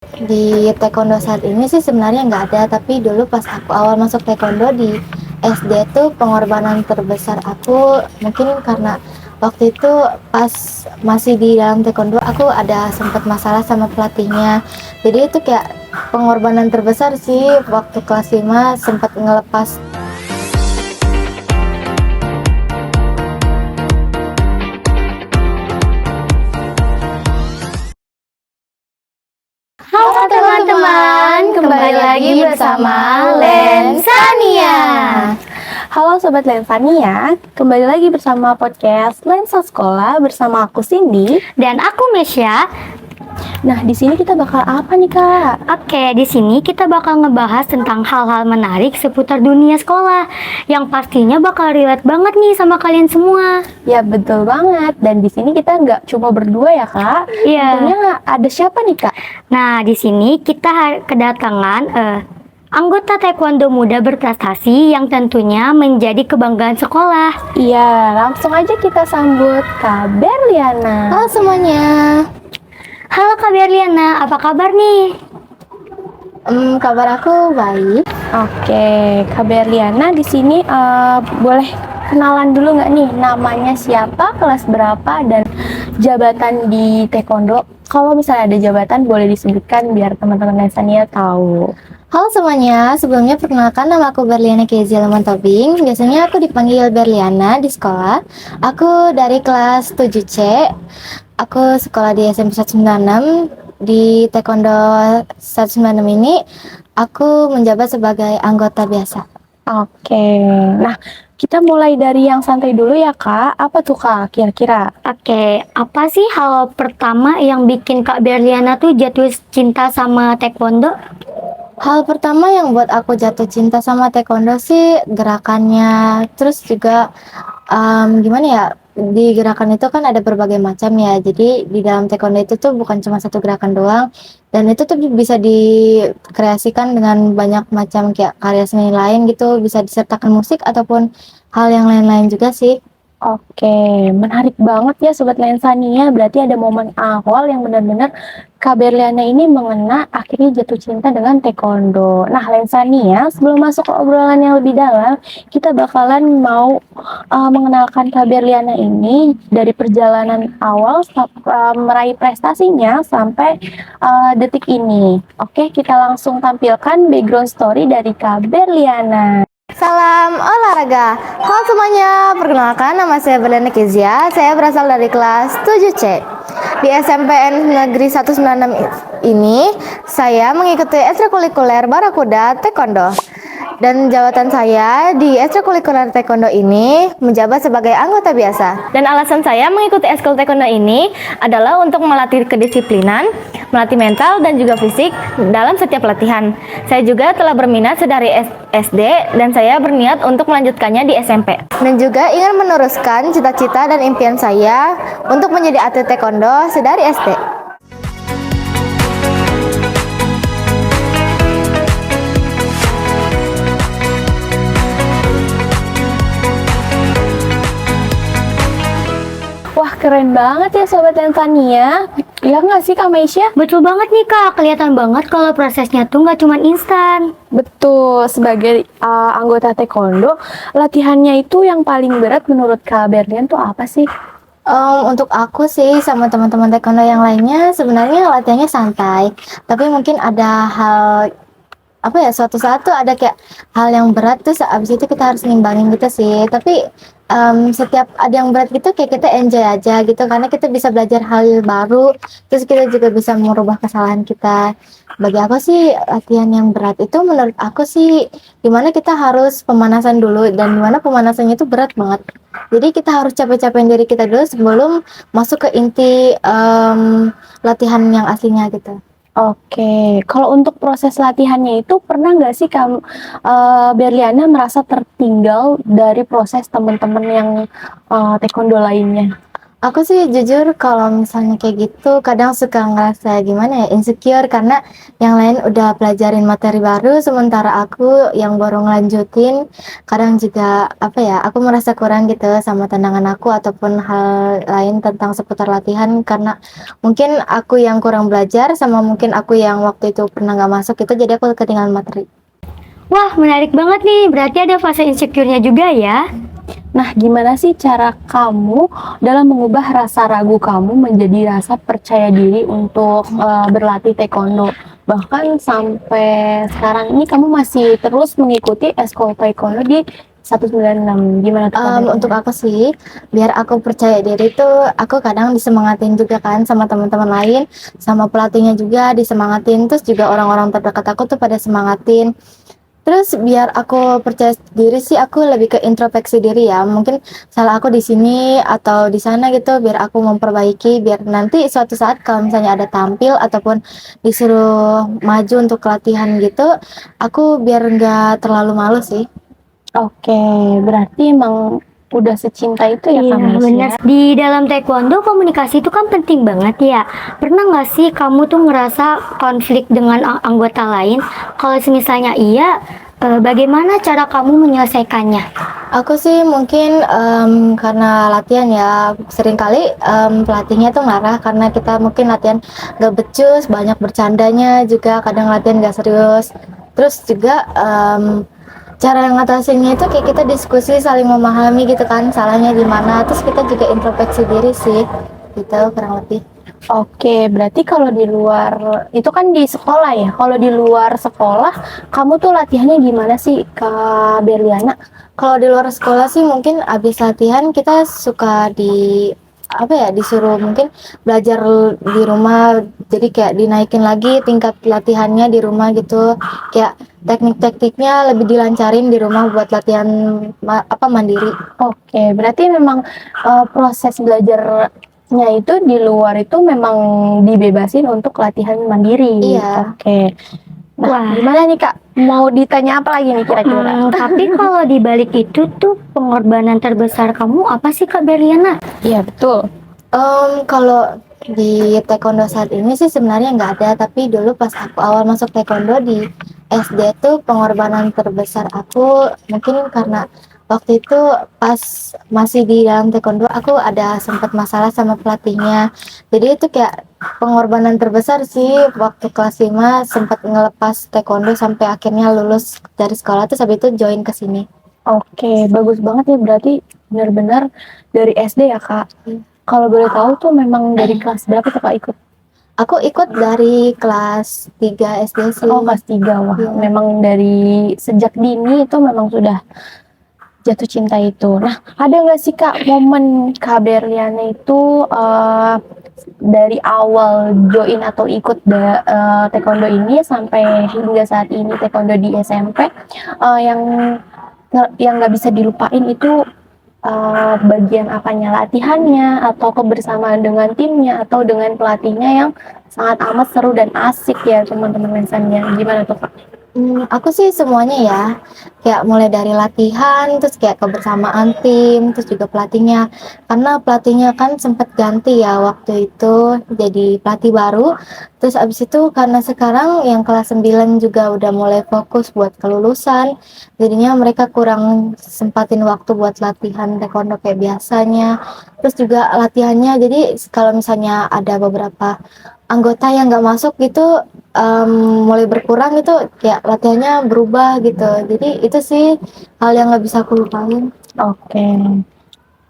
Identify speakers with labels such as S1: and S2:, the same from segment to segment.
S1: Di taekwondo saat ini sih sebenarnya nggak ada, tapi dulu pas aku awal masuk taekwondo di SD tuh pengorbanan terbesar aku mungkin karena waktu itu pas masih di dalam taekwondo aku ada sempat masalah sama pelatihnya. Jadi itu kayak pengorbanan terbesar sih waktu kelas 5 sempat ngelepas.
S2: Halo teman-teman, kembali lagi bersama Lensania.
S3: Halo Sobat Lensania, kembali lagi bersama podcast Lensa Sekolah bersama aku Cindy.
S2: Dan aku Mesya.
S3: Nah, di sini kita bakal apa nih, Kak?
S2: Oke, di sini kita bakal ngebahas tentang hal-hal menarik seputar dunia sekolah yang pastinya bakal relate banget nih sama kalian semua.
S3: Ya, betul banget. Dan di sini kita nggak cuma berdua ya, Kak.
S2: Iya.
S3: Tentunya ada siapa nih, Kak?
S2: Nah, di sini kita kedatangan anggota taekwondo muda berprestasi yang tentunya menjadi kebanggaan sekolah.
S3: Iya, langsung aja kita sambut Kak Berliana.
S1: Halo semuanya.
S2: Halo Kak Berliana, apa kabar nih?
S1: Kabar aku baik.
S3: Oke, Kak Berliana di sini boleh kenalan dulu nggak nih? Namanya siapa, kelas berapa, dan jabatan di taekwondo? Kalau misalnya ada jabatan boleh disebutkan biar teman-teman Lensania tahu.
S1: Halo semuanya, sebelumnya perkenalkan nama aku Berliana Kezia Tobing. Biasanya aku dipanggil Berliana di sekolah. Aku dari kelas 7C. Aku sekolah di SMP 196. Di Taekwondo 196 ini aku menjabat sebagai anggota biasa.
S3: Oke, nah kita mulai dari yang santai dulu ya Kak. Apa tuh Kak kira-kira?
S2: Oke, apa sih hal pertama yang bikin Kak Berliana tuh jatuh cinta sama taekwondo?
S1: Hal pertama yang buat aku jatuh cinta sama taekwondo sih gerakannya, terus juga gimana ya, di gerakan itu kan ada berbagai macam ya, jadi di dalam taekwondo itu tuh bukan cuma satu gerakan doang, dan itu tuh bisa dikreasikan dengan banyak macam kayak karya seni lain gitu, bisa disertakan musik ataupun hal yang lain-lain juga sih.
S3: Oke, menarik banget ya Sobat Lensania. Berarti ada momen awal yang benar-benar Kak Berliana ini mengena akhirnya jatuh cinta dengan taekwondo. Nah Lensania, sebelum masuk ke obrolan yang lebih dalam, kita bakalan mau mengenalkan Kak Berliana ini dari perjalanan awal meraih prestasinya sampai detik ini. Oke, kita langsung tampilkan background story dari Kak Berliana.
S1: Salam olahraga. Halo semuanya, perkenalkan nama saya Berliana Kezia. Saya berasal dari kelas 7C. Di SMPN Negeri 196 ini, saya mengikuti ekstrakurikuler Barakuda Taekwondo. Dan jabatan saya di ekstrakurikuler taekwondo ini menjabat sebagai anggota biasa. Dan alasan saya mengikuti ekskul taekwondo ini adalah untuk melatih kedisiplinan, melatih mental dan juga fisik dalam setiap latihan. Saya juga telah berminat sedari SD dan saya berniat untuk melanjutkannya di SMP. Dan juga ingin meneruskan cita-cita dan impian saya untuk menjadi atlet taekwondo sedari SD.
S3: Wah keren banget ya Sobat Lensania. Ya nggak sih Kak Meisya?
S2: Betul banget nih Kak, kelihatan banget kalau prosesnya tuh nggak cuma instan.
S3: Betul, sebagai anggota taekwondo, latihannya itu yang paling berat menurut Kak Berlian tuh apa sih?
S1: Untuk aku sih sama teman-teman taekwondo yang lainnya sebenarnya latihannya santai, tapi mungkin ada hal apa ya, suatu saat tuh ada kayak hal yang berat terus abis itu kita harus nimbangin gitu sih, tapi setiap ada yang berat gitu kayak kita enjoy aja gitu karena kita bisa belajar hal baru, terus kita juga bisa merubah kesalahan kita. Bagi aku sih latihan yang berat itu menurut aku sih dimana kita harus pemanasan dulu, dan dimana pemanasannya itu berat banget, jadi kita harus capek-capekin diri kita dulu sebelum masuk ke inti latihan yang aslinya gitu.
S3: Oke, kalau untuk proses latihannya itu pernah nggak sih kamu Berliana merasa tertinggal dari proses teman-teman yang taekwondo lainnya?
S1: Aku sih jujur kalau misalnya kayak gitu kadang suka ngerasa gimana ya, insecure karena yang lain udah pelajarin materi baru sementara aku yang baru ngelanjutin. Kadang juga apa ya, aku merasa kurang gitu sama tandangan aku ataupun hal lain tentang seputar latihan karena mungkin aku yang kurang belajar sama mungkin aku yang waktu itu pernah nggak masuk itu jadi aku ketinggalan materi.
S2: Wah, menarik banget nih. Berarti ada fase insecure-nya juga ya.
S3: Nah, gimana sih cara kamu dalam mengubah rasa ragu kamu menjadi rasa percaya diri untuk berlatih taekwondo? Bahkan sampai sekarang ini kamu masih terus mengikuti eskul taekwondo di 196. Gimana tuh
S1: Untuk aku sih, biar aku percaya diri tuh, aku kadang disemangatin juga kan sama teman-teman lain, sama pelatihnya juga disemangatin, terus juga orang-orang terdekat aku tuh pada semangatin. Terus biar aku percaya diri sih, aku lebih ke introspeksi diri ya. Mungkin salah aku di sini atau di sana gitu, biar aku memperbaiki, biar nanti suatu saat kalau misalnya ada tampil ataupun disuruh maju untuk latihan gitu, aku biar nggak terlalu malu sih.
S3: Oke, berarti emang udah secinta itu ya
S2: Iya,
S3: kamu
S2: benar.
S3: ya?
S2: Di dalam taekwondo komunikasi itu kan penting banget ya. Pernah nggak sih kamu tuh ngerasa konflik dengan anggota lain? Kalau misalnya iya, bagaimana cara kamu menyelesaikannya?
S1: Aku sih mungkin karena latihan ya seringkali pelatihnya tuh marah karena kita mungkin latihan gak becus, banyak bercandanya juga, kadang latihan gak serius. Terus juga cara ngatasinnya itu kayak kita diskusi saling memahami gitu kan salahnya di mana. Terus kita juga introspeksi diri sih, gitu kurang lebih.
S3: Oke, berarti kalau di luar itu kan di sekolah ya. Kalau di luar sekolah, kamu tuh latihannya gimana sih, Kak Berliana?
S1: Kalau di luar sekolah sih mungkin abis latihan kita suka apa ya disuruh mungkin belajar di rumah jadi kayak dinaikin lagi tingkat latihannya di rumah gitu kayak teknik-tekniknya lebih dilancarin di rumah buat latihan mandiri.
S3: Oke, berarti memang proses belajarnya itu di luar itu memang dibebasin untuk latihan mandiri.
S1: Iya.
S3: Oke. Nah,
S2: Wah.
S3: gimana nih Kak? Mau ditanya apa lagi nih kira-kira?
S2: Tapi kalau di balik itu tuh pengorbanan terbesar kamu apa sih Kak Berliana?
S3: Iya, betul.
S1: Kalau di taekwondo saat ini sih sebenarnya nggak ada, tapi dulu pas aku awal masuk taekwondo di SD tuh pengorbanan terbesar aku mungkin karena waktu itu pas masih di dalam taekwondo aku ada sempat masalah sama pelatihnya. Jadi itu kayak pengorbanan terbesar sih waktu kelas 5 sempat ngelepas taekwondo sampai akhirnya lulus dari sekolah terus habis itu join ke sini.
S3: Oke, bagus banget ya berarti benar-benar dari SD ya Kak. Kalau boleh tahu tuh memang dari kelas berapa tuh Kak ikut?
S1: Aku ikut dari kelas 3 SD sih.
S3: Oh, kelas 3. Wah,
S1: Iya.
S3: memang dari sejak dini itu memang sudah jatuh cinta itu. Nah, ada nggak sih Kak momen Kak Berliana itu dari awal join atau ikut taekwondo ini sampai hingga saat ini taekwondo di SMP yang nggak bisa dilupain itu bagian apanya, latihannya atau kebersamaan dengan timnya atau dengan pelatihnya yang sangat amat seru dan asik ya teman-teman lensannya. Gimana tuh Kak?
S1: Aku sih semuanya ya, kayak mulai dari latihan, terus kayak kebersamaan tim, terus juga pelatihnya. Karena pelatihnya kan sempat ganti ya waktu itu jadi pelatih baru. Terus abis itu karena sekarang yang kelas 9 juga udah mulai fokus buat kelulusan, jadinya mereka kurang sempatin waktu buat latihan taekwondo kayak biasanya. Terus juga latihannya, jadi kalau misalnya ada beberapa anggota yang nggak masuk gitu mulai berkurang itu kayak latihannya berubah gitu jadi itu sih hal yang nggak bisa aku lupain.
S3: Oke.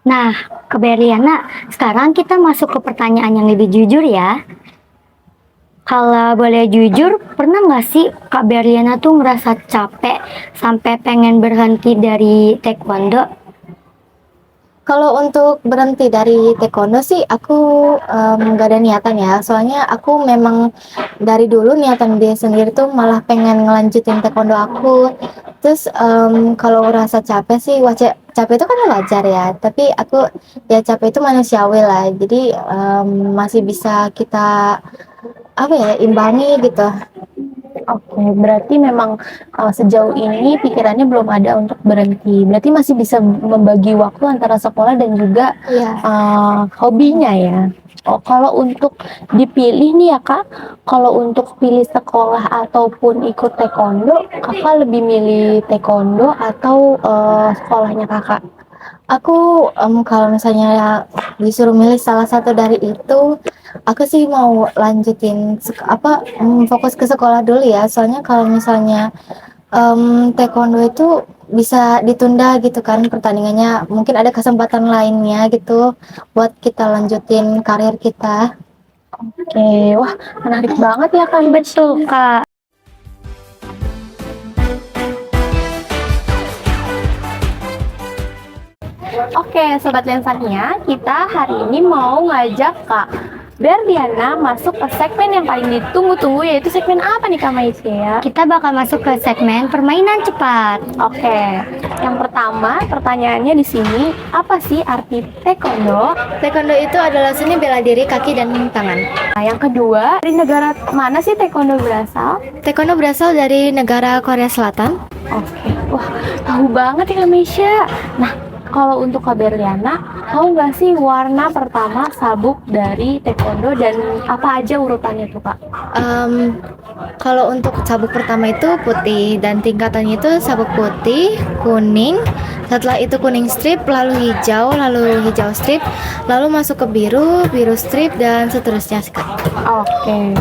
S2: Nah, Kak Berliana, sekarang kita masuk ke pertanyaan yang lebih jujur ya. Kalau boleh jujur, pernah nggak sih Kak Berliana tuh ngerasa capek sampai pengen berhenti dari taekwondo?
S1: Kalau untuk berhenti dari taekwondo sih aku nggak ada niatan ya soalnya aku memang dari dulu niatan dia sendiri tuh malah pengen ngelanjutin taekwondo aku. Terus kalau ngerasa capek sih capek itu kan wajar ya tapi aku ya capek itu manusiawi lah jadi masih bisa kita apa ya imbangi gitu.
S3: Oke, berarti memang sejauh ini pikirannya belum ada untuk berhenti. Berarti masih bisa membagi waktu antara sekolah dan juga
S1: Iya.
S3: hobinya ya. Oh, kalau untuk dipilih nih ya Kak, kalau untuk pilih sekolah ataupun ikut taekwondo, Kakak lebih milih taekwondo atau sekolahnya Kakak?
S1: Aku kalau misalnya disuruh milih salah satu dari itu, aku sih mau lanjutin fokus ke sekolah dulu ya. Soalnya kalau misalnya taekwondo itu bisa ditunda gitu kan pertandingannya. Mungkin ada kesempatan lainnya gitu buat kita lanjutin karir kita.
S3: Oke, wah menarik banget ya Kak.
S2: Betul, Kak.
S3: Oke, Sobat Lensania, kita hari ini mau ngajak Kak Berliana masuk ke segmen yang paling ditunggu-tunggu, yaitu segmen apa nih Kak Maisya?
S2: Kita bakal masuk ke segmen permainan cepat.
S3: Oke, yang pertama pertanyaannya di sini, apa sih arti taekwondo?
S1: Taekwondo itu adalah seni bela diri kaki dan tangan.
S3: Nah, yang kedua, dari negara mana sih taekwondo berasal?
S1: Taekwondo berasal dari negara Korea Selatan.
S3: Oke, wah tahu banget ya Kak Maisya. Nah, kalau untuk Kak Berliana, tahu nggak sih warna pertama sabuk dari taekwondo dan apa aja urutannya tuh Kak?
S1: Kalau untuk sabuk pertama itu putih dan tingkatannya itu sabuk putih, kuning, setelah itu kuning strip, lalu hijau strip, lalu masuk ke biru, biru strip dan seterusnya Kak.
S3: Oke.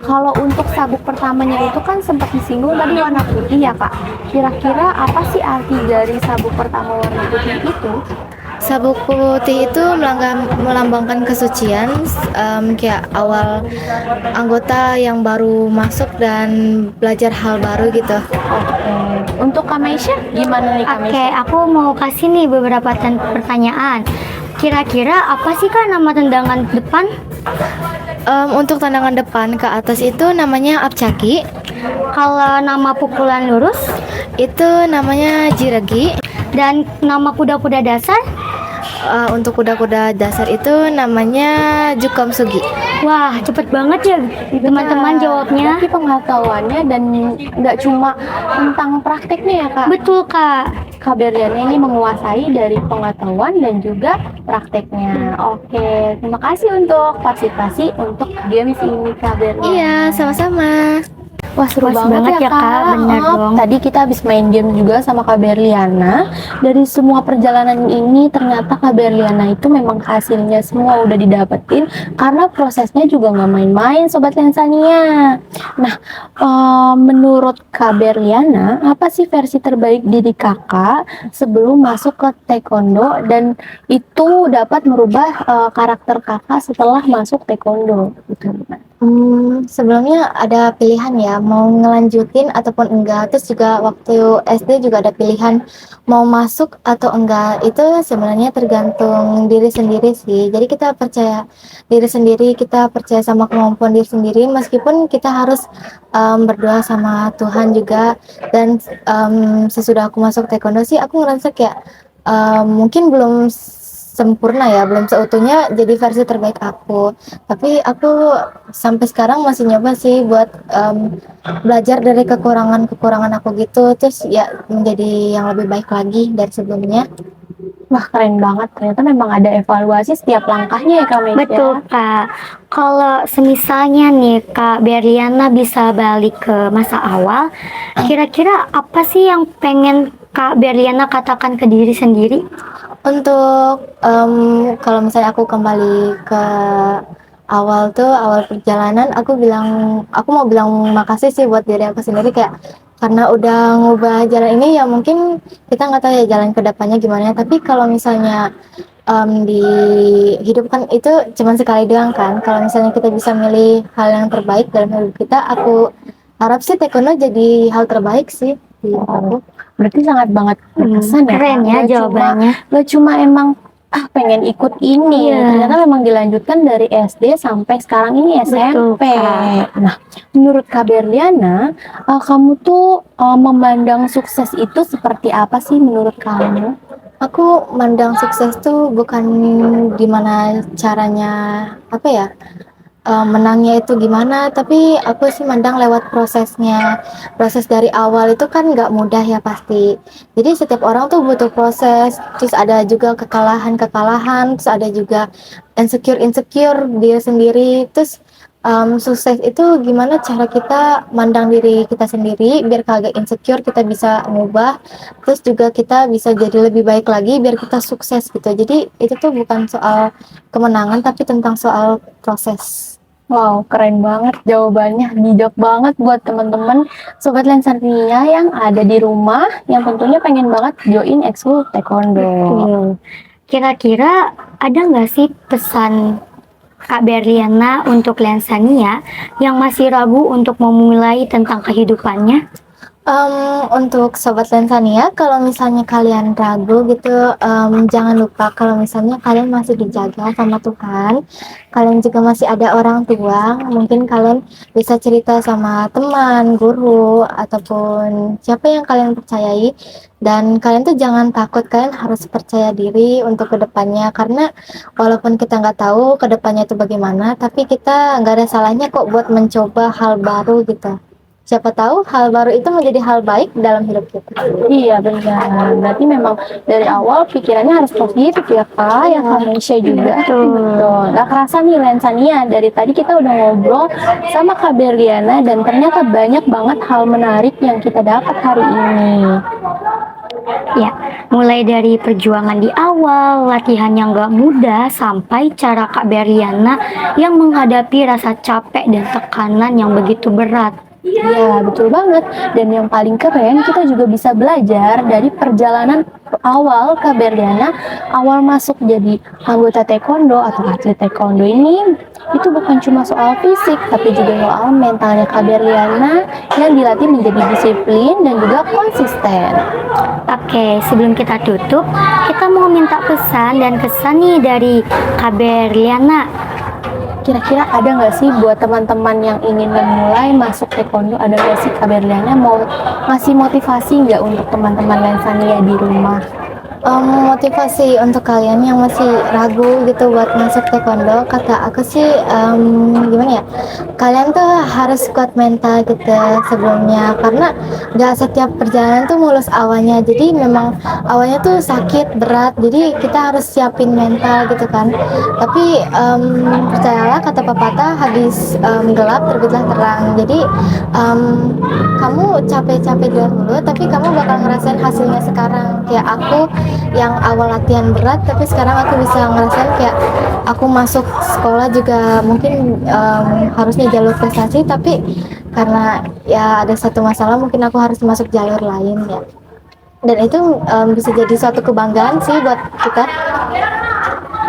S3: Kalau untuk sabuk pertamanya itu kan sempat disinggung tadi warna putih ya Kak. Kira-kira apa sih arti dari sabuk pertama warna putih itu?
S1: Sabuk putih itu melambangkan kesucian, kayak awal anggota yang baru masuk dan belajar hal baru gitu.
S3: Oke. Untuk Kak Maisya, gimana nih Kak
S2: Oke,
S3: Maisya?
S2: aku mau kasih nih beberapa pertanyaan. Kira-kira apa sih Kak nama tendangan depan?
S1: Untuk tendangan depan ke atas itu namanya apcaki,
S2: Kalau nama pukulan lurus
S1: itu namanya jiragi.
S2: dan nama kuda-kuda dasar?
S1: Untuk kuda-kuda dasar itu namanya jukom sugi.
S2: Wah, cepet banget ya teman-teman jawabnya.
S3: Berarti pengetahuannya dan nggak cuma tentang prakteknya ya Kak.
S2: Betul Kak.
S3: Kak Berliana ini menguasai dari pengetahuan dan juga prakteknya. Oke, terima kasih untuk partisipasi untuk games ini Kak Berliana.
S1: Iya, sama-sama.
S3: Wah seru
S2: Puas
S3: banget ya Kak.
S2: bener dong.
S3: Tadi kita habis main game juga sama Kak Berliana. Dari semua perjalanan ini ternyata Kak Berliana itu memang hasilnya semua udah didapetin karena prosesnya juga nggak main-main Sobat Lensania. Nah, menurut Kak Berliana, apa sih versi terbaik diri kakak sebelum masuk ke taekwondo dan itu dapat merubah karakter kakak setelah masuk taekwondo? Gitu.
S1: Sebelumnya ada pilihan ya, mau ngelanjutin ataupun enggak. Terus juga waktu SD juga ada pilihan mau masuk atau enggak. Itu sebenarnya tergantung diri sendiri sih. Jadi kita percaya diri sendiri, kita percaya sama kemampuan diri sendiri. Meskipun kita harus berdoa sama Tuhan juga. Dan sesudah aku masuk taekwondo sih, aku ngerasa kayak mungkin belum sempurna ya, belum seutuhnya jadi versi terbaik aku, tapi aku sampai sekarang masih nyoba sih buat belajar dari kekurangan aku gitu, terus ya menjadi yang lebih baik lagi dari sebelumnya.
S3: Wah keren banget, ternyata memang ada evaluasi setiap langkahnya ya Kak Meisya.
S2: Betul Kak. Kalau semisalnya nih Kak Berliana bisa balik ke masa awal, kira-kira apa sih yang pengen Kak Berliana katakan ke diri sendiri?
S1: Untuk kalau misalnya aku kembali ke awal perjalanan, aku mau bilang makasih sih buat diri aku sendiri, kayak karena udah ngubah jalan ini ya. Mungkin kita nggak tahu ya jalan kedepannya gimana, tapi kalau misalnya di hidup kan itu cuma sekali doang kan. Kalau misalnya kita bisa milih hal yang terbaik dalam hidup kita, aku harap sih taekwondo jadi hal terbaik sih di aku.
S3: Berarti sangat banget berkesan ya.
S2: Keren ya
S3: Kak.
S2: jawabannya.
S3: Gak cuma emang pengen ikut ini,
S2: Iya.
S3: ternyata memang dilanjutkan dari SD sampai sekarang ini SMP.
S2: Betul, Kak.
S3: Nah, menurut Kak Berliana, kamu tuh memandang sukses itu seperti apa sih menurut kamu?
S1: Aku mandang sukses tuh bukan gimana caranya, apa ya, menangnya itu gimana, tapi aku sih mandang lewat prosesnya. Proses dari awal itu kan nggak mudah ya pasti. Jadi setiap orang tuh butuh proses, terus ada juga kekalahan-kekalahan, terus ada juga insecure dia sendiri. Terus sukses itu gimana cara kita mandang diri kita sendiri biar kagak insecure, kita bisa ngubah, terus juga kita bisa jadi lebih baik lagi biar kita sukses gitu. Jadi itu tuh bukan soal kemenangan tapi tentang soal proses.
S3: Wow, keren banget jawabannya, bijak banget buat teman-teman Sobat Lensania yang ada di rumah yang tentunya pengen banget join ekskul taekwondo.
S2: Betul. Kira-kira ada nggak sih pesan Kak Berliana untuk Lensania yang masih ragu untuk memulai tentang kehidupannya?
S1: Untuk Sobat Lensania, kalau misalnya kalian ragu gitu, jangan lupa kalau misalnya kalian masih dijaga sama Tuhan, kalian juga masih ada orang tua, mungkin kalian bisa cerita sama teman, guru, ataupun siapa yang kalian percayai, dan kalian tuh jangan takut, kalian harus percaya diri untuk kedepannya, karena walaupun kita nggak tahu kedepannya itu bagaimana, tapi kita nggak ada salahnya kok buat mencoba hal baru gitu. Siapa tahu hal baru itu menjadi hal baik dalam hidup kita.
S3: Iya benar, berarti memang dari awal pikirannya harus positif ya Kak, yang Kak Meisha juga. Betul. Gak kerasa nih Lensania, dari tadi kita udah ngobrol sama Kak Berliana dan ternyata banyak banget hal menarik yang kita dapat hari ini.
S2: Ya, mulai dari perjuangan di awal, latihan yang gak mudah, sampai cara Kak Berliana yang menghadapi rasa capek dan tekanan yang begitu berat.
S3: Iya, betul banget. Dan yang paling keren, kita juga bisa belajar dari perjalanan awal Kak Berliana, awal masuk jadi anggota taekwondo atau atlet taekwondo ini, itu bukan cuma soal fisik, tapi juga soal mentalnya Kak Berliana yang dilatih menjadi disiplin dan juga konsisten.
S2: Oke, sebelum kita tutup, kita mau minta pesan dan kesan nih dari Kak Berliana.
S3: Kira-kira ada nggak sih buat teman-teman yang ingin memulai masuk taekwondo, ada nggak sih Kak Berliana mau ngasih motivasi nggak untuk teman-teman Lensania di rumah?
S1: Motivasi untuk kalian yang masih ragu gitu buat masuk taekwondo, kata aku sih gimana ya, kalian tuh harus kuat mental gitu sebelumnya, karena gak setiap perjalanan tuh mulus awalnya, jadi memang awalnya tuh sakit berat, jadi kita harus siapin mental gitu kan. Tapi percayalah kata pepatah, habis gelap terbitlah terang. Jadi kamu capek-capek dulu, tapi kamu bakal ngerasain hasilnya sekarang. Kayak aku yang awal latihan berat, tapi sekarang aku bisa ngerasain kayak aku masuk sekolah juga mungkin harusnya jalur prestasi, tapi karena ya ada satu masalah mungkin aku harus masuk jalur lain ya. Dan itu bisa jadi suatu kebanggaan sih buat kita.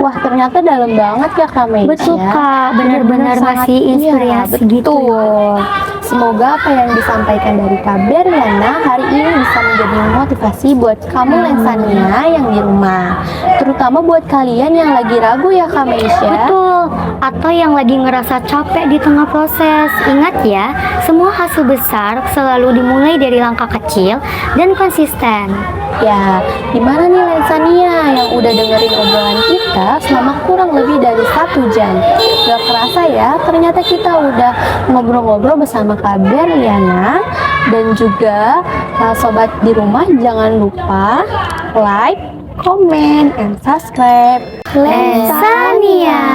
S3: Wah, ternyata dalam banget ya Kak Meisha.
S2: Betul Kak, benar-benar
S3: sangat-
S2: ngasih inspirasi
S3: iya,
S2: gitu.
S3: betul. Semoga apa yang disampaikan dari Kak Berliana hari ini bisa menjadi motivasi buat kamu Lensania yang di rumah. Terutama buat kalian yang lagi ragu ya Kak Meisha.
S2: Betul, atau yang lagi ngerasa capek di tengah proses. Ingat ya, semua hasil besar selalu dimulai dari langkah kecil dan konsisten.
S3: Ya, gimana nih Lensania yang udah dengerin obrolan kita selama kurang lebih dari 1 jam? Gak kerasa ya, ternyata kita udah ngobrol-ngobrol bersama Kak Berliana. Dan juga sobat di rumah jangan lupa like, comment, and subscribe
S2: Lensania.